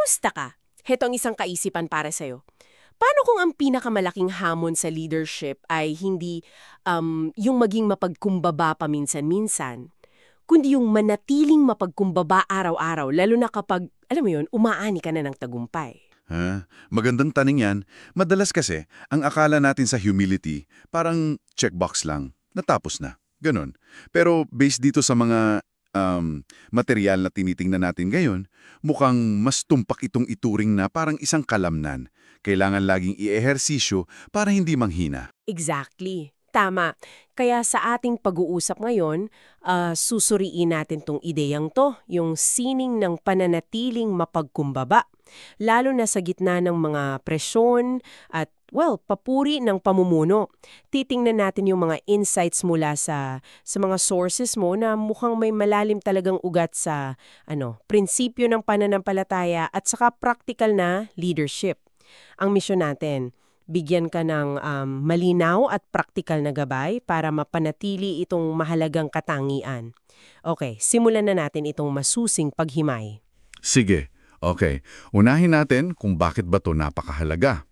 Kamusta ka? Heto ang isang kaisipan para sa'yo. Paano kung ang pinakamalaking hamon sa leadership ay hindi yung maging mapagkumbaba paminsan-minsan, kundi yung manatiling mapagkumbaba araw-araw, lalo na kapag, alam mo yun, umaani ka na ng tagumpay? Magandang tanong yan. Madalas kasi, ang akala natin sa humility, parang checkbox lang, natapos na. Ganon. Pero based dito sa mga material na tinitingnan natin ngayon, mukhang mas tumpak itong ituring na parang isang kalamnan. Kailangan laging i-ehersisyo para hindi manghina. Exactly. Tama. Kaya sa ating pag-uusap ngayon, susuriin natin tong ideyang to, yung sining ng pananatiling mapagkumbaba. Lalo na sa gitna ng mga presyon at, papuri ng pamumuno. Titingnan natin yung mga insights mula sa mga sources mo na mukhang may malalim talagang ugat sa prinsipyo ng pananampalataya at saka practical na leadership. Ang misyon natin, bigyan ka ng malinaw at praktikal na gabay para mapanatili itong mahalagang katangian. Okay, simulan na natin itong masusing paghimay. Sige, okay. Unahin natin kung bakit ba ito napakahalaga.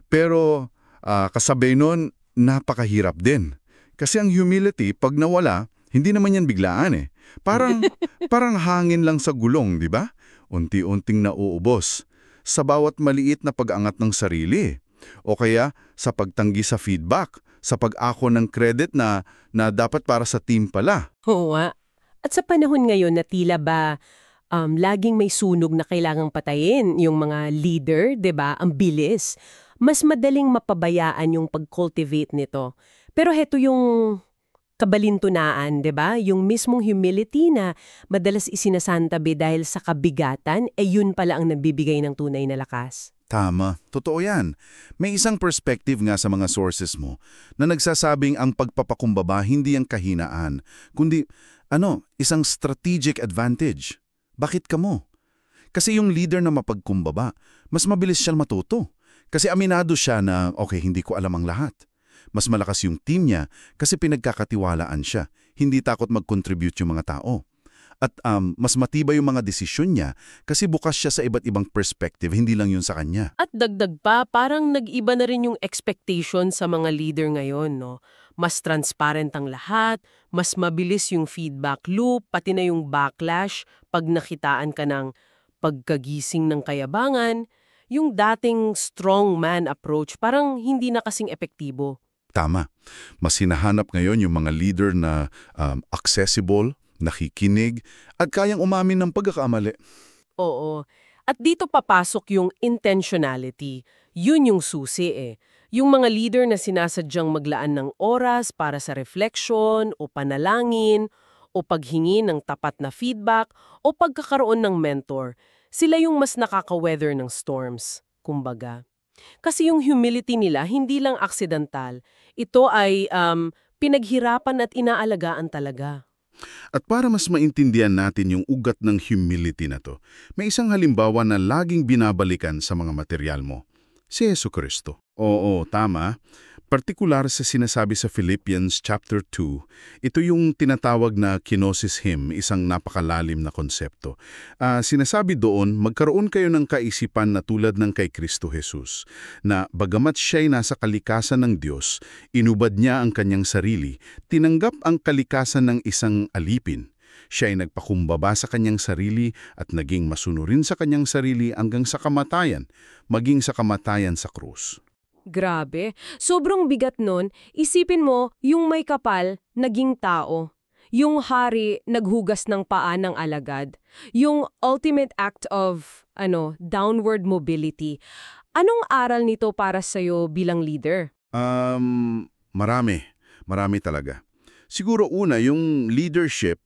Pero kasabay nun, napakahirap din. Kasi ang humility, pag nawala, hindi naman yan biglaan eh. Parang hangin lang sa gulong, di ba? Unti-unting nauubos. Sa bawat maliit na pag-angat ng sarili. O kaya sa pagtanggi sa feedback, sa pag-ako ng credit na dapat para sa team pala. Oo nga. At sa panahon ngayon na tila ba laging may sunog na kailangang patayin yung mga leader, 'di ba? Ang bilis. Mas madaling mapabayaan yung pag-cultivate nito. Pero heto yung kabalintunaan, 'di ba? Yung mismong humility na madalas isinasantabi dahil sa kabigatan, yun pala ang nagbibigay ng tunay na lakas. Tama, totoo yan. May isang perspective nga sa mga sources mo na nagsasabing ang pagpapakumbaba hindi ang kahinaan, kundi isang strategic advantage. Bakit ka mo? Kasi yung leader na mapagkumbaba, mas mabilis siyang matuto. Kasi aminado siya na, okay, hindi ko alam ang lahat. Mas malakas yung team niya kasi pinagkakatiwalaan siya. Hindi takot mag-contribute yung mga tao. At mas matibay yung mga desisyon niya kasi bukas siya sa iba't ibang perspective, hindi lang yun sa kanya. At dagdag pa, parang nag-iba na rin yung expectation sa mga leader ngayon, no? Mas transparent ang lahat, mas mabilis yung feedback loop, pati na yung backlash pag nakitaan ka ng pagkagising ng kayabangan, yung dating strong man approach parang hindi na kasing epektibo. Tama. Mas hinahanap ngayon yung mga leader na accessible, nakikinig, at kayang umamin ng pagkakamali. Oo. At dito papasok yung intentionality. Yun yung susi eh. Yung mga leader na sinasadyang maglaan ng oras para sa reflection o panalangin o paghingi ng tapat na feedback o pagkakaroon ng mentor, sila yung mas nakaka-weather ng storms, kumbaga. Kasi yung humility nila hindi lang aksidental. Ito ay pinaghirapan at inaalagaan talaga. At para mas maintindihan natin yung ugat ng humility na to, may isang halimbawa na laging binabalikan sa mga material mo. Si Jesucristo. Oo, tama. Partikular sa sinasabi sa Philippians chapter 2, ito yung tinatawag na kenosis hymn, isang napakalalim na konsepto. Sinasabi doon, magkaroon kayo ng kaisipan na tulad ng kay Kristo Jesus, na bagamat siya'y nasa kalikasan ng Diyos, inubad niya ang kanyang sarili, tinanggap ang kalikasan ng isang alipin. Siya'y nagpakumbaba sa kanyang sarili at naging masunurin sa kanyang sarili hanggang sa kamatayan, maging sa kamatayan sa krus. Grabe. Sobrang bigat nun. Isipin mo, yung may kapal, naging tao. Yung hari, naghugas ng paa ng alagad. Yung ultimate act of, downward mobility. Anong aral nito para sa'yo bilang leader? Marami. Marami talaga. Siguro una, yung leadership,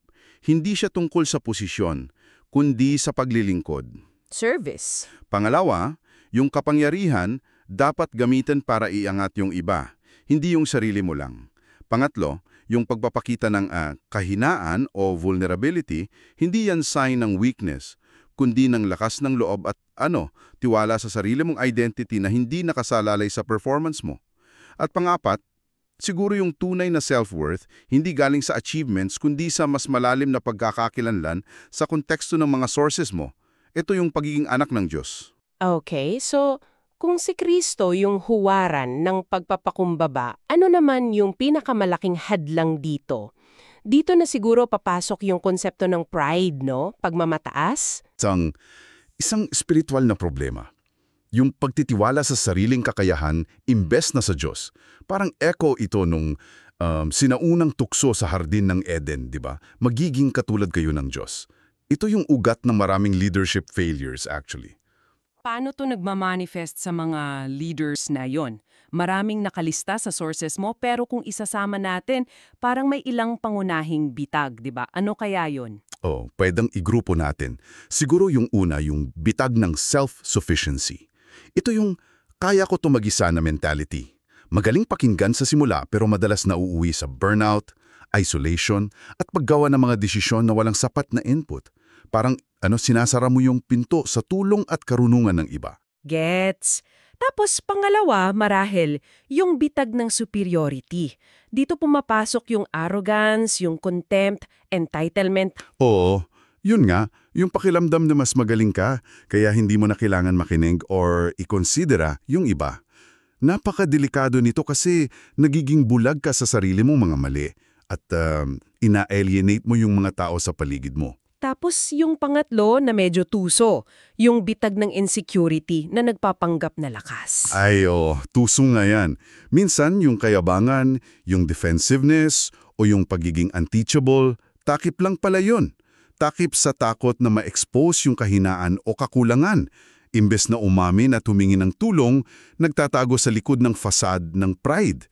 hindi siya tungkol sa posisyon, kundi sa paglilingkod. Service. Pangalawa, yung kapangyarihan, dapat gamitin para iangat yung iba, hindi yung sarili mo lang. Pangatlo, yung pagpapakita ng kahinaan o vulnerability, hindi yan sign ng weakness, kundi ng lakas ng loob at tiwala sa sarili mong identity na hindi nakasalalay sa performance mo. At pangapat, siguro yung tunay na self-worth, hindi galing sa achievements kundi sa mas malalim na pagkakakilanlan sa konteksto ng mga sources mo. Ito yung pagiging anak ng Diyos. Okay, so kung si Kristo yung huwaran ng pagpapakumbaba, ano naman yung pinakamalaking hadlang dito? Dito na siguro papasok yung konsepto ng pride, no? Pagmamataas? Isang spiritual na problema. Yung pagtitiwala sa sariling kakayahan imbes na sa Diyos. Parang echo ito nung sinaunang tukso sa hardin ng Eden, di ba? Magiging katulad kayo ng Diyos. Ito yung ugat ng maraming leadership failures actually. Paano to nagmamanifest sa mga leaders na yon? Maraming nakalista sa sources mo pero kung isasama natin, parang may ilang pangunahing bitag, di ba? Ano kaya yon? Oh, pwedeng igrupo natin. Siguro yung una, yung bitag ng self-sufficiency. Ito yung kaya ko to mag-isa na mentality. Magaling pakinggan sa simula pero madalas nauuwi sa burnout, isolation, at paggawa ng mga desisyon na walang sapat na input. Parang sinasara mo yung pinto sa tulong at karunungan ng iba. Gets. Tapos pangalawa, marahil, yung bitag ng superiority. Dito pumapasok yung arrogance, yung contempt, entitlement. Oo, yun nga, yung pakiramdam na mas magaling ka, kaya hindi mo na kailangan makinig or ikonsidera yung iba. Napakadelikado nito kasi nagiging bulag ka sa sarili mong mga mali at ina-alienate mo yung mga tao sa paligid mo. Tapos yung pangatlo na medyo tuso, yung bitag ng insecurity na nagpapanggap na lakas. Ay, tuso nga yan. Minsan yung kayabangan, yung defensiveness, o yung pagiging unteachable, takip lang pala yun. Takip sa takot na ma-expose yung kahinaan o kakulangan. Imbes na umamin at humingi ng tulong, nagtatago sa likod ng fasad ng pride.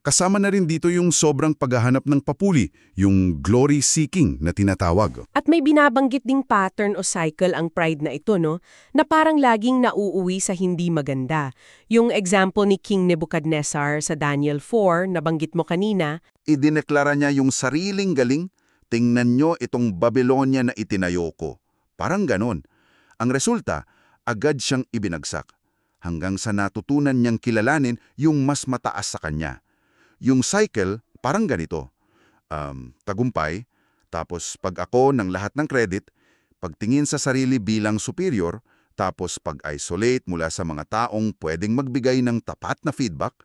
Kasama na rin dito yung sobrang paghahanap ng papuli, yung glory-seeking na tinatawag. At may binabanggit ding pattern o cycle ang pride na ito, no? Na parang laging nauuwi sa hindi maganda. Yung example ni King Nebuchadnezzar sa Daniel 4, nabanggit mo kanina. Idineklara niya yung sariling galing, tingnan nyo itong Babylonia na itinayo ko. Parang ganon. Ang resulta, agad siyang ibinagsak. Hanggang sa natutunan niyang kilalanin yung mas mataas sa kanya. Yung cycle, parang ganito. Tagumpay, tapos pag ako ng lahat ng credit, pagtingin sa sarili bilang superior, tapos pag-isolate mula sa mga taong pwedeng magbigay ng tapat na feedback,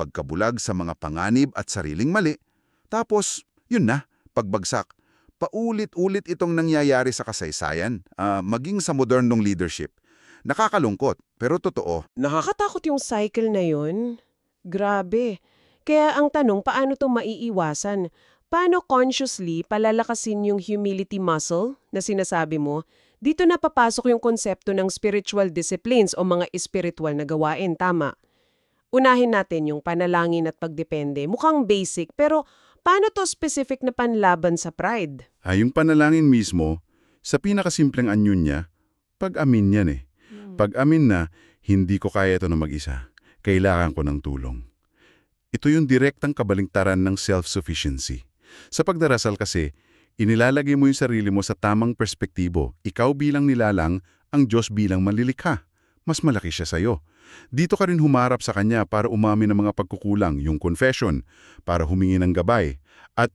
pagkabulag sa mga panganib at sariling mali, tapos, yun na, pagbagsak. Paulit-ulit itong nangyayari sa kasaysayan, maging sa modernong leadership. Nakakalungkot, pero totoo. Nakakatakot yung cycle na yun. Grabe. Kaya ang tanong, paano to maiiwasan? Paano consciously palalakasin yung humility muscle na sinasabi mo? Dito na papasok yung konsepto ng spiritual disciplines o mga espiritual na gawain, tama? Unahin natin yung panalangin at pagdepende. Mukhang basic, pero paano to specific na panlaban sa pride? Yung panalangin mismo, sa pinakasimpleng anyo niya, pag-amin yan eh. Pag-amin na, hindi ko kaya ito na mag-isa. Kailangan ko ng tulong. Ito yung direktang kabaligtaran ng self-sufficiency. Sa pagdarasal kasi, inilalagay mo yung sarili mo sa tamang perspektibo. Ikaw bilang nilalang, ang Diyos bilang manlilikha. Mas malaki siya sa'yo. Dito ka rin humarap sa Kanya para umamin ng mga pagkukulang, yung confession, para humingi ng gabay, at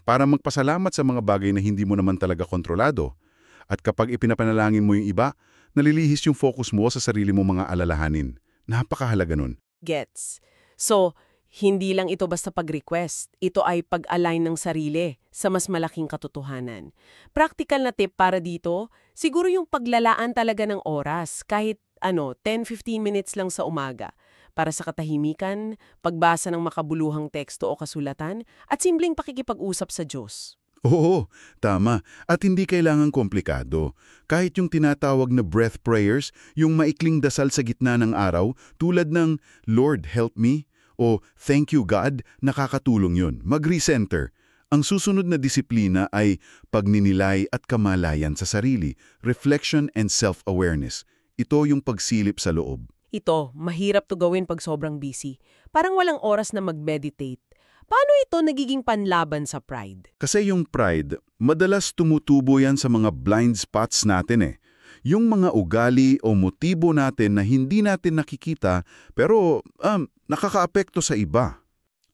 para magpasalamat sa mga bagay na hindi mo naman talaga kontrolado. At kapag ipinapanalangin mo yung iba, nalilihis yung focus mo sa sarili mo mga alalahanin. Napakahalaga nun. Gets. So, hindi lang ito basta pag-request. Ito ay pag-align ng sarili sa mas malaking katotohanan. Practical na tip para dito, siguro yung paglalaan talaga ng oras, kahit 10-15 minutes lang sa umaga, para sa katahimikan, pagbasa ng makabuluhang teksto o kasulatan, at simpleng pakikipag-usap sa Diyos. Oo, tama. At hindi kailangang komplikado. Kahit yung tinatawag na breath prayers, yung maikling dasal sa gitna ng araw, tulad ng Lord, help me, o thank you God, nakakatulong yun. Mag-recenter. Ang susunod na disiplina ay pagninilay at kamalayan sa sarili, reflection and self-awareness. Ito yung pagsilip sa loob. Ito, mahirap to gawin pag sobrang busy. Parang walang oras na mag-meditate. Paano ito nagiging panlaban sa pride? Kasi yung pride, madalas tumutubo yan sa mga blind spots natin eh. Yung mga ugali o motibo natin na hindi natin nakikita pero nakakaapekto sa iba.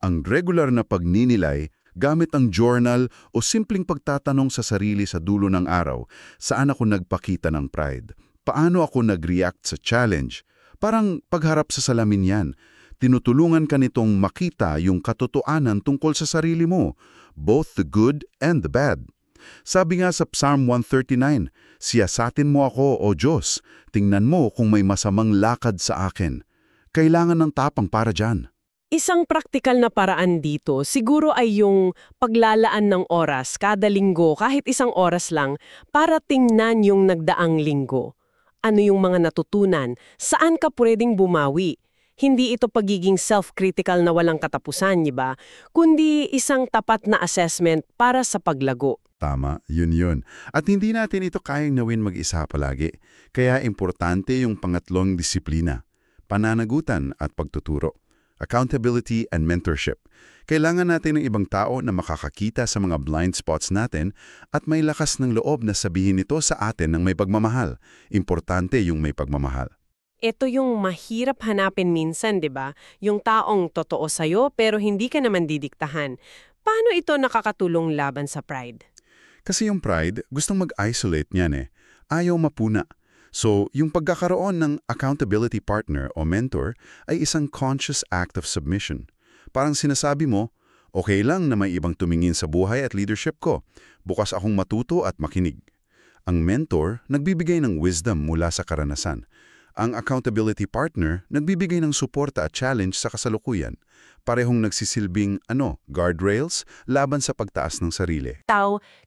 Ang regular na pagninilay, Gamit ang journal o simpleng pagtatanong sa sarili sa dulo ng araw, saan ako nagpakita ng pride? Paano ako nag-react sa challenge? Parang pagharap sa salamin yan. Tinutulungan ka nitong makita yung katotohanan tungkol sa sarili mo, both the good and the bad. Sabi nga sa Psalm 139, siyasatin mo ako, O Diyos, tingnan mo kung may masamang lakad sa akin. Kailangan ng tapang para dyan. Isang praktikal na paraan dito siguro ay yung paglalaan ng oras kada linggo kahit isang oras lang para tingnan yung nagdaang linggo. Ano yung mga natutunan? Saan ka pwedeng bumawi? Hindi ito pagiging self-critical na walang katapusan, di ba? Kundi isang tapat na assessment para sa paglago. Tama, yun. At hindi natin ito kayang nawin mag-isa palagi. Kaya importante yung pangatlong disiplina, pananagutan at pagtuturo. Accountability and mentorship. Kailangan natin ng ibang tao na makakakita sa mga blind spots natin at may lakas ng loob na sabihin ito sa atin ng may pagmamahal. Importante yung may pagmamahal. Ito yung mahirap hanapin minsan, di ba? Yung taong totoo sa'yo pero hindi ka naman didiktahan. Paano ito nakakatulong laban sa pride? Kasi yung pride, gustong mag-isolate niyan eh. Ayaw mapuna. So, yung pagkakaroon ng accountability partner o mentor ay isang conscious act of submission. Parang sinasabi mo, okay lang na may ibang tumingin sa buhay at leadership ko. Bukas akong matuto at makinig. Ang mentor, nagbibigay ng wisdom mula sa karanasan. Ang accountability partner, nagbibigay ng suporta at challenge sa kasalukuyan. Parehong nagsisilbing, guardrails laban sa pagtaas ng sarili.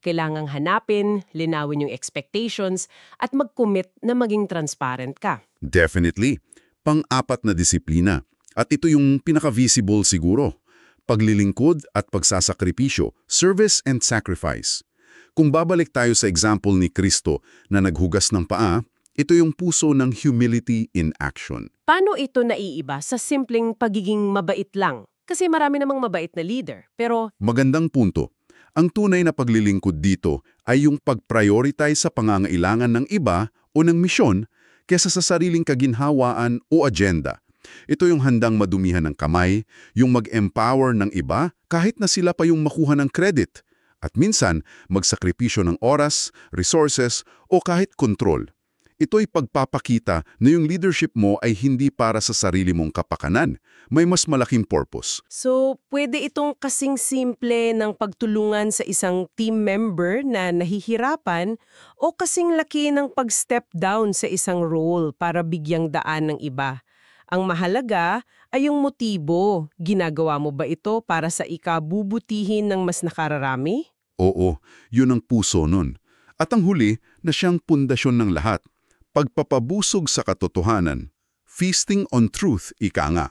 Kailangang hanapin, linawin yung expectations, at mag-commit na maging transparent ka. Definitely. Pang-apat na disiplina. At ito yung pinaka-visible siguro. Paglilingkod at pagsasakripisyo, service and sacrifice. Kung babalik tayo sa example ni Kristo na naghugas ng paa, ito yung puso ng humility in action. Paano ito naiiba sa simpleng pagiging mabait lang? Kasi marami namang mabait na leader, pero Magandang punto. Ang tunay na paglilingkod dito ay yung pag-prioritize sa pangangailangan ng iba o ng misyon kesa sa sariling kaginhawaan o agenda. Ito yung handang madumihan ng kamay, yung mag-empower ng iba kahit na sila pa yung makuha ng credit. At minsan, magsakripisyo ng oras, resources o kahit kontrol. Ito'y pagpapakita na yung leadership mo ay hindi para sa sarili mong kapakanan. May mas malaking purpose. so pwede itong kasing simple ng pagtulungan sa isang team member na nahihirapan o kasing laki ng pag-step down sa isang role para bigyang daan ng iba. Ang mahalaga ay yung motibo. Ginagawa mo ba ito para sa ikabubutihin ng mas nakararami? Oo, yun ang puso nun. At ang huli na siyang pundasyon ng lahat. Pagpapabusog sa katotohanan. Feasting on truth, ika nga.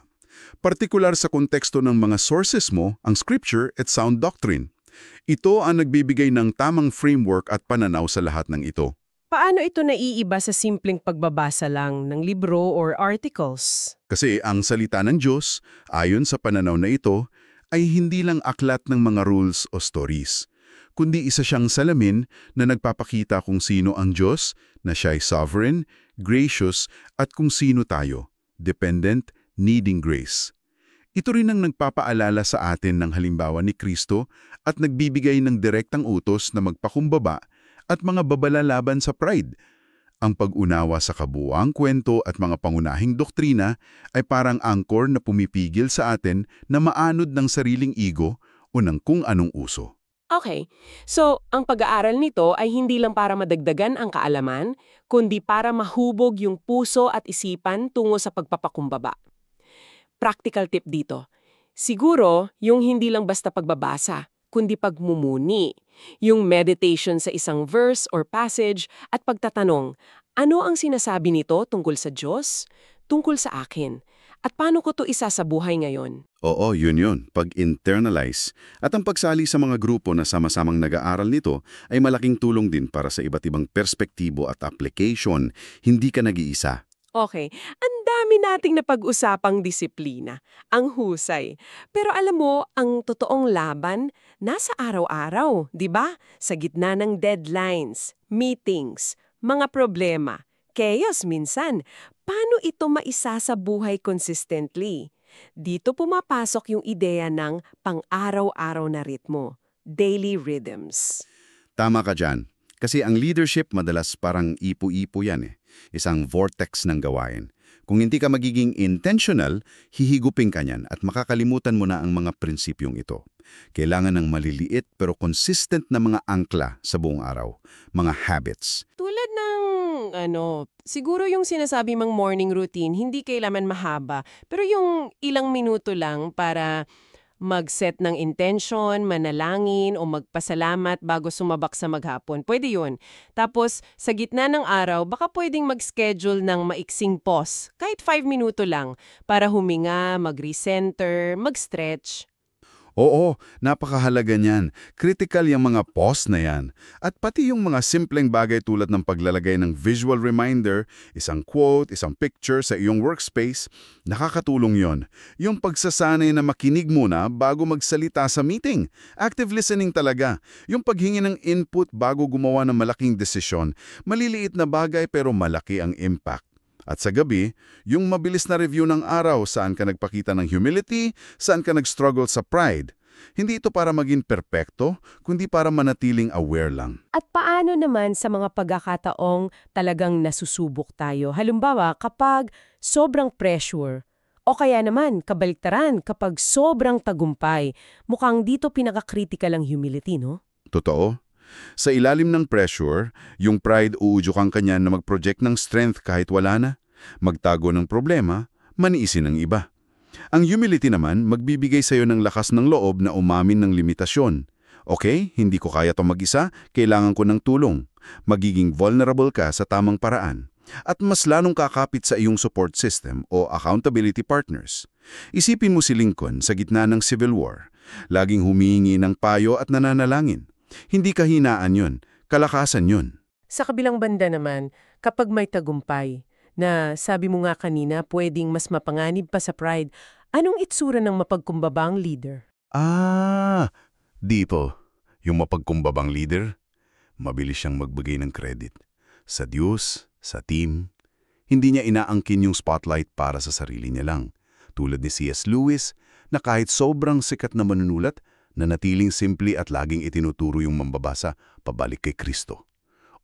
Partikular sa konteksto ng mga sources mo, ang scripture at sound doctrine. Ito ang nagbibigay ng tamang framework at pananaw sa lahat ng ito. Paano ito naiiba sa simpleng pagbabasa lang ng libro or articles? Kasi ang salita ng Diyos, ayon sa pananaw na ito, ay hindi lang aklat ng mga rules o stories, kundi isa siyang salamin na nagpapakita kung sino ang Diyos, na siya ay sovereign, gracious, at kung sino tayo, dependent, needing grace. Ito rin ang nagpapaalala sa atin ng halimbawa ni Kristo at nagbibigay ng direktang utos na magpakumbaba at mga babala laban sa pride. Ang pag-unawa sa kabuuang kwento at mga pangunahing doktrina ay parang angkor na pumipigil sa atin na maanod ng sariling ego o ng kung anong uso. Okay, so ang pag-aaral nito ay hindi lang para madagdagan ang kaalaman, kundi para mahubog yung puso at isipan tungo sa pagpapakumbaba. Practical tip dito. Siguro, yung hindi lang basta pagbabasa, kundi pagmumuni. Yung meditation sa isang verse or passage at pagtatanong, ano ang sinasabi nito tungkol sa Diyos? Tungkol sa akin? At paano ko to isa sa buhay ngayon? Oo, yun. Pag-internalize. At ang pagsali sa mga grupo na sama-samang nag-aaral nito ay malaking tulong din para sa iba't ibang perspektibo at application. Hindi ka nag-iisa. Okay, ang dami nating napag-usapang disiplina, ang husay. Pero alam mo, ang totoong laban, nasa araw-araw, di ba? Sa gitna ng deadlines, meetings, mga problema, chaos minsan. Paano ito maisa sa buhay consistently? Dito pumapasok yung ideya ng pang-araw-araw na ritmo, daily rhythms. Tama ka dyan. Kasi ang leadership madalas parang ipo-ipo yan eh. Isang vortex ng gawain. Kung hindi ka magiging intentional, hihigupin ka niyan at makakalimutan mo na ang mga prinsipyong ito. Kailangan ng maliliit pero consistent na mga angkla sa buong araw. Mga habits. Tulad ng, siguro yung sinasabi mong morning routine, hindi kailangan mahaba, pero yung ilang minuto lang para mag-set ng intention, manalangin, o magpasalamat bago sumabak sa maghapon. Pwede yun. Tapos, sa gitna ng araw, baka pwedeng mag-schedule ng maiksing pause, kahit 5 minuto lang, para huminga, mag-recenter, mag-stretch. Oo, napakahalaga niyan. Critical yung mga pause na yan. At pati yung mga simpleng bagay tulad ng paglalagay ng visual reminder, isang quote, isang picture sa iyong workspace, nakakatulong yon. Yung pagsasanay na makinig muna bago magsalita sa meeting. Active listening talaga. Yung paghingi ng input bago gumawa ng malaking desisyon. Maliliit na bagay pero malaki ang impact. At sa gabi, yung mabilis na review ng araw, saan ka nagpakita ng humility, saan ka nag-struggle sa pride. Hindi ito para maging perpekto, kundi para manatiling aware lang. At paano naman sa mga pagkakataong talagang nasusubok tayo? Halimbawa, kapag sobrang pressure, o kaya naman, kabaliktaran, kapag sobrang tagumpay, mukhang dito pinaka-critical ang humility, no? Totoo. Sa ilalim ng pressure, yung pride uudyukan kanya na mag-project ng strength kahit wala na, magtago ng problema, maniisin ng iba. Ang humility naman, magbibigay sa iyo ng lakas ng loob na umamin ng limitasyon. Okay, hindi ko kaya to mag-isa, kailangan ko ng tulong. Magiging vulnerable ka sa tamang paraan. At mas lalong kakapit sa iyong support system o accountability partners. Isipin mo si Lincoln sa gitna ng Civil War. Laging humihingi ng payo at nananalangin. Hindi kahinaan yun, kalakasan yun. Sa kabilang banda naman, kapag may tagumpay, na sabi mo nga kanina pwedeng mas mapanganib pa sa pride, anong itsura ng mapagkumbabang leader? Di po. Yung mapagkumbabang leader, mabilis siyang magbigay ng credit. Sa Diyos, sa team. Hindi niya inaangkin yung spotlight para sa sarili niya lang. Tulad ni C.S. Lewis, na kahit sobrang sikat na manunulat, na natiling simple at laging itinuturo yung mambabasa pabalik kay Kristo.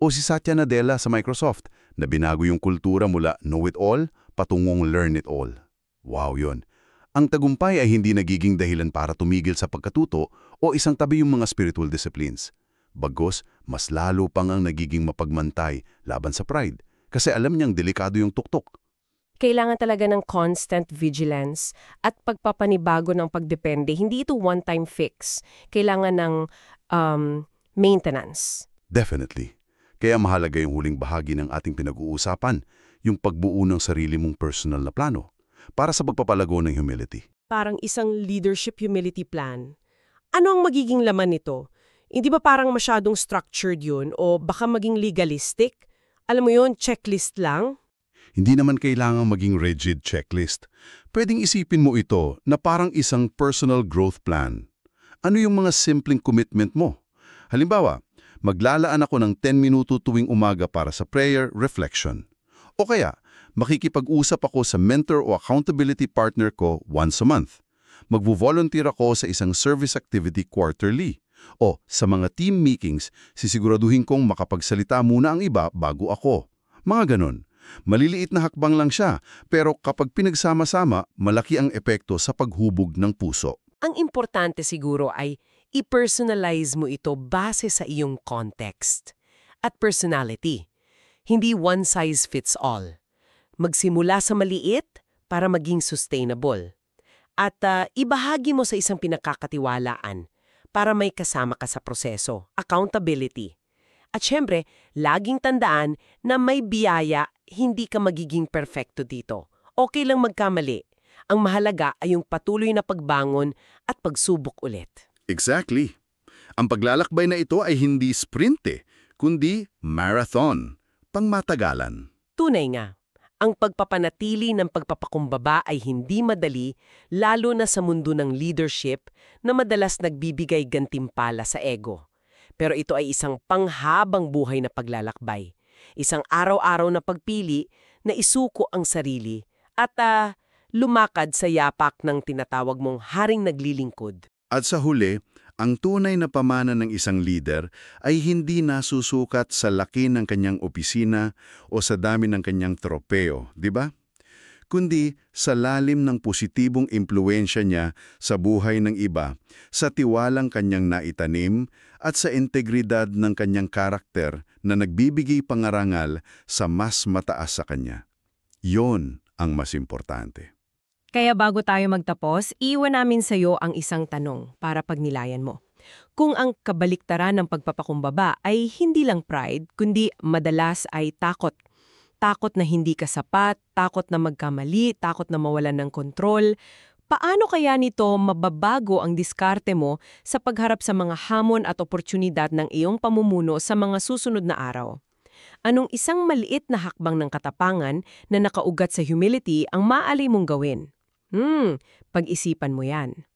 O si Satya Nadella sa Microsoft na binago yung kultura mula know-it-all patungong learn-it-all. Wow yun. Ang tagumpay ay hindi nagiging dahilan para tumigil sa pagkatuto o isang tabi yung mga spiritual disciplines. Bagos, mas lalo pang ang nagiging mapagmantay laban sa pride kasi alam niyang delikado yung tuktok. Kailangan talaga ng constant vigilance at pagpapanibago ng pagdepende. Hindi ito one-time fix. Kailangan ng maintenance. Definitely. Kaya mahalaga yung huling bahagi ng ating pinag-uusapan, yung pagbuo ng sarili mong personal na plano para sa pagpapalago ng humility. Parang isang leadership humility plan. Ano ang magiging laman nito? Hindi ba parang masyadong structured yun o baka maging legalistic? Alam mo yun, checklist lang? Hindi naman kailangang maging rigid checklist. Pwedeng isipin mo ito na parang isang personal growth plan. Ano yung mga simpleng commitment mo? Halimbawa, maglalaan ako ng 10 minuto tuwing umaga para sa prayer reflection. O kaya, makikipag-usap ako sa mentor o accountability partner ko once a month. Magvo-volunteer ako sa isang service activity quarterly. O sa mga team meetings, sisiguraduhin kong makapagsalita muna ang iba bago ako. Mga ganon. Maliliit na hakbang lang siya, pero kapag pinagsama-sama, malaki ang epekto sa paghubog ng puso. Ang importante siguro ay i-personalize mo ito base sa iyong context at personality. Hindi one size fits all. Magsimula sa maliit para maging sustainable. At ibahagi mo sa isang pinakakatiwalaan para may kasama ka sa proseso, accountability. At syempre, laging tandaan na may biyaya, hindi ka magiging perfecto dito. Okay lang magkamali. Ang mahalaga ay yung patuloy na pagbangon at pagsubok ulit. Exactly. Ang paglalakbay na ito ay hindi sprint kundi marathon, pangmatagalan. Tunay nga, ang pagpapanatili ng pagpapakumbaba ay hindi madali, lalo na sa mundo ng leadership na madalas nagbibigay gantimpala sa ego. Pero ito ay isang panghabang buhay na paglalakbay. Isang araw-araw na pagpili na isuko ang sarili at lumakad sa yapak ng tinatawag mong haring naglilingkod. At sa huli, ang tunay na pamana ng isang leader ay hindi nasusukat sa laki ng kanyang opisina o sa dami ng kanyang tropeo, di ba? Kundi sa lalim ng positibong impluensya niya sa buhay ng iba, sa tiwalang kanyang naitanim at sa integridad ng kanyang karakter na nagbibigay pangarangal sa mas mataas sa kanya. Yon ang mas importante. Kaya bago tayo magtapos, iwan namin sa iyo ang isang tanong para pagnilayan mo. Kung ang kabaliktaran ng pagpapakumbaba ay hindi lang pride, kundi madalas ay takot. Takot na hindi ka sapat, takot na magkamali, takot na mawalan ng kontrol. Paano kaya nito mababago ang diskarte mo sa pagharap sa mga hamon at oportunidad ng iyong pamumuno sa mga susunod na araw? Anong isang maliit na hakbang ng katapangan na nakaugat sa humility ang maaari mong gawin? Pag-isipan mo yan.